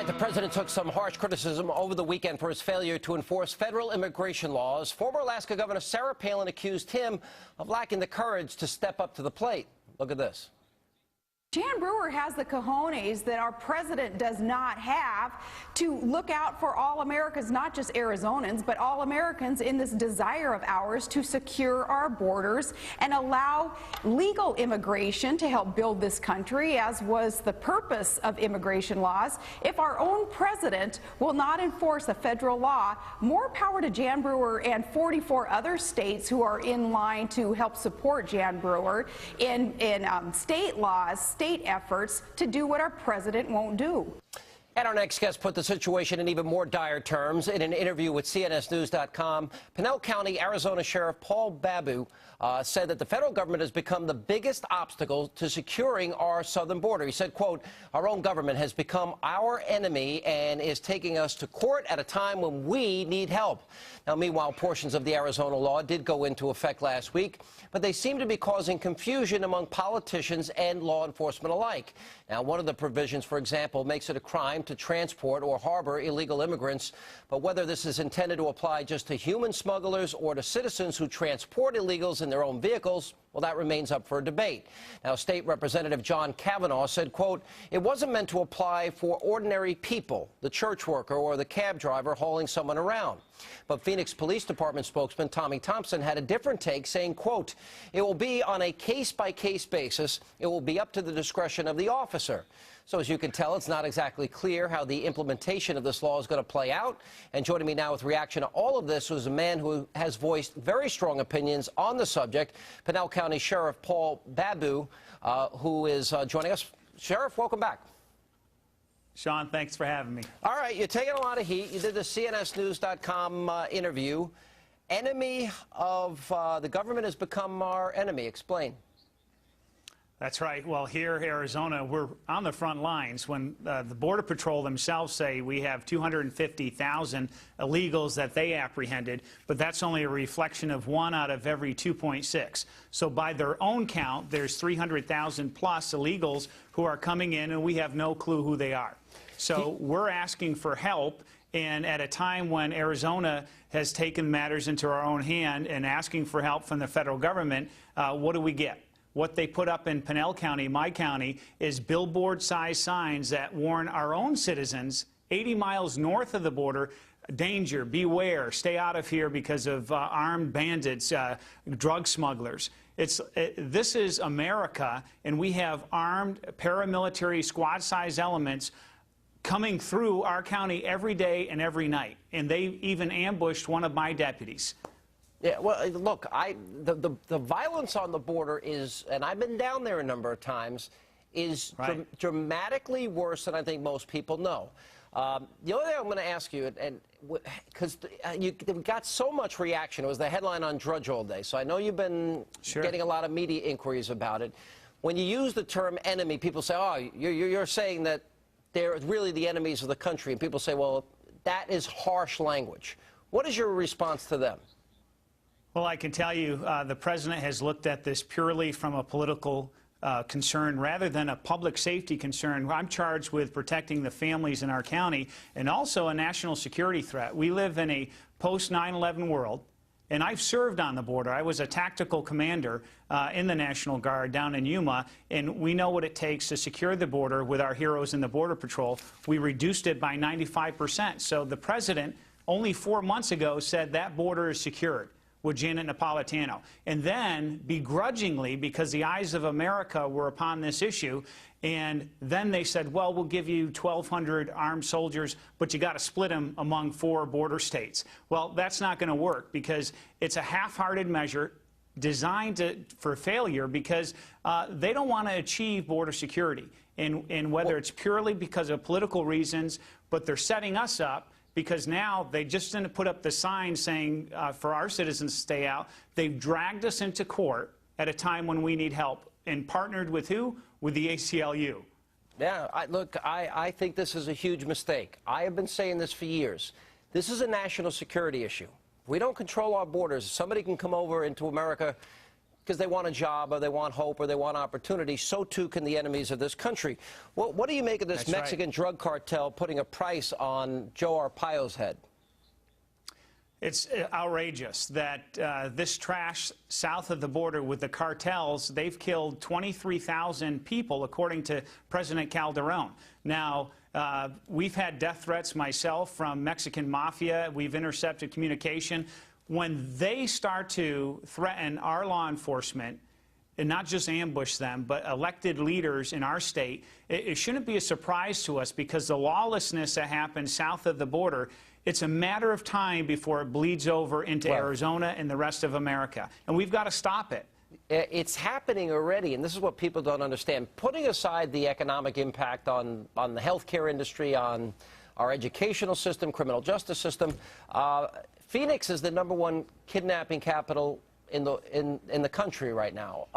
The president took some harsh criticism over the weekend for his failure to enforce federal immigration laws. Former Alaska Governor Sarah Palin accused him of lacking the courage to step up to the plate. Look at this. Jan Brewer has the cojones that our president does not have to look out for all Americans, not just Arizonans, but all Americans in this desire of ours to secure our borders and allow legal immigration to help build this country, as was the purpose of immigration laws. If our own president will not enforce a federal law, more power to Jan Brewer and 44 other states who are in line to help support Jan Brewer in state laws, state efforts to do what our president won't do. And our next guest put the situation in even more dire terms. In an interview with CNSnews.com, Pinal County, Arizona Sheriff Paul Babeu said that the federal government has become the biggest obstacle to securing our southern border. He said, quote, "Our own government has become our enemy and is taking us to court at a time when we need help." Now, meanwhile, portions of the Arizona law did go into effect last week, but they seem to be causing confusion among politicians and law enforcement alike. Now, one of the provisions, for example, makes it a crime to transport or harbor illegal immigrants, but whether this is intended to apply just to human smugglers or to citizens who transport illegals in their own vehicles, well, that remains up for debate. Now, State Representative John Kavanaugh said, quote, "It wasn't meant to apply for ordinary people, the church worker or the cab driver hauling someone around." But Phoenix Police Department spokesman Tommy Thompson had a different take, saying, quote, "It will be on a case-by-case basis. It will be up to the discretion of the officer." So as you can tell, it's not exactly clear how the implementation of this law is going to play out. And joining me now with reaction to all of this was a man who has voiced very strong opinions on the subject, Pinal County Sheriff Paul Babeu, who is joining us. Sheriff, welcome back. Sean, thanks for having me. All right, you're taking a lot of heat. You did the CNSnews.com interview. Enemy of the government has become our enemy. Explain. That's right. Well, here in Arizona, we're on the front lines. When the Border Patrol themselves say we have 250,000 illegals that they apprehended, but that's only a reflection of 1 out of every 2.6. So by their own count, there's 300,000 plus illegals who are coming in, and we have no clue who they are. So we're asking for help, and at a time when Arizona has taken matters into our own hand and asking for help from the federal government, what do we get? What they put up in Pinal County, my county, is billboard-sized signs that warn our own citizens 80 miles north of the border, danger, beware, stay out of here because of armed bandits, drug smugglers. This is America, and we have armed paramilitary squad-sized elements coming through our county every day and every night, and they even ambushed one of my deputies. Yeah, well, look, the violence on the border is, and I've been down there a number of times, is right. Dramatically worse than I think most people know. The other thing I'm going to ask you, and because you got so much reaction, it was the headline on Drudge all day, so I know you've been getting a lot of media inquiries about it. When you use the term enemy, people say, oh, you're saying that they're really the enemies of the country, and people say, well, that is harsh language. What is your response to them? Well, I can tell you the president has looked at this purely from a political concern rather than a public safety concern. I'm charged with protecting the families in our county and also a national security threat. We live in a post-9/11 world, and I've served on the border. I was a tactical commander in the National Guard down in Yuma, and we know what it takes to secure the border with our heroes in the Border Patrol. We reduced it by 95%. So the president only 4 months ago said that border is secured with Janet Napolitano. And then, begrudgingly, because the eyes of America were upon this issue, and then they said, well, we'll give you 1,200 armed soldiers, but you got to split them among 4 border states. Well, that's not going to work because it's a half-hearted measure designed for failure because they don't want to achieve border security. And whether it's purely because of political reasons, but they're setting us up because now they just didn't put up the sign saying for our citizens to stay out. They've dragged us into court at a time when we need help and partnered with who? With the ACLU. Yeah, look, I think this is a huge mistake. I have been saying this for years. This is a national security issue. If we don't control our borders, somebody can come over into America because they want a job or they want hope or they want opportunity, so too can the enemies of this country. What do you make of this Mexican drug cartel putting a price on Joe Arpaio's head? It's outrageous that this trash south of the border with the cartels, they've killed 23,000 people, according to President Calderon. Now, we've had death threats myself from Mexican mafia. We've intercepted communication. When they start to threaten our law enforcement, and not just ambush them, but elected leaders in our state, it shouldn't be a surprise to us, because the lawlessness that happens south of the border, it's a matter of time before it bleeds over into Arizona and the rest of America. And we've got to stop it. It's happening already, and this is what people don't understand. Putting aside the economic impact on the healthcare industry, on our educational system, criminal justice system, Phoenix is the #1 kidnapping capital in the country right now.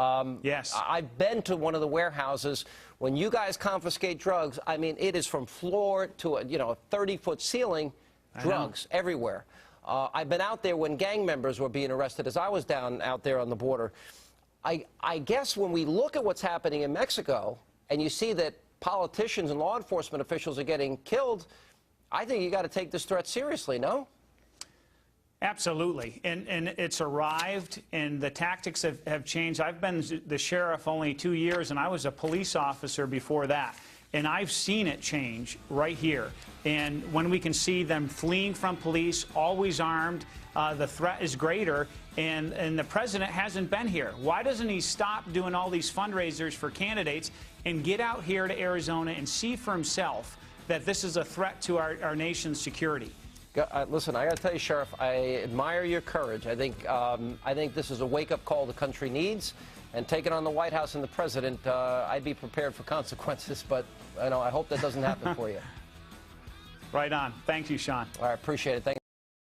Yes. I've been to one of the warehouses. When you guys confiscate drugs, I mean, it is from floor to a 30-foot ceiling, drugs everywhere. I've been out there when gang members were being arrested, as I was down out there on the border. I guess when we look at what's happening in Mexico and you see that politicians and law enforcement officials are getting killed, I think you got to take this threat seriously, no? Absolutely. And it's arrived, and the tactics have changed. I've been the sheriff only 2 years, and I was a police officer before that. And I've seen it change right here. And when we can see them fleeing from police, always armed, the threat is greater, and the president hasn't been here. Why doesn't he stop doing all these fundraisers for candidates and get out here to Arizona and see for himself that this is a threat to our nation's security? Listen, I got to tell you, Sheriff, I admire your courage. I think this is a wake-up call the country needs. And taking on the White House and the president, I'd be prepared for consequences. But I hope that doesn't happen for you. Right on. Thank you, Sean. I appreciate it. Thank you.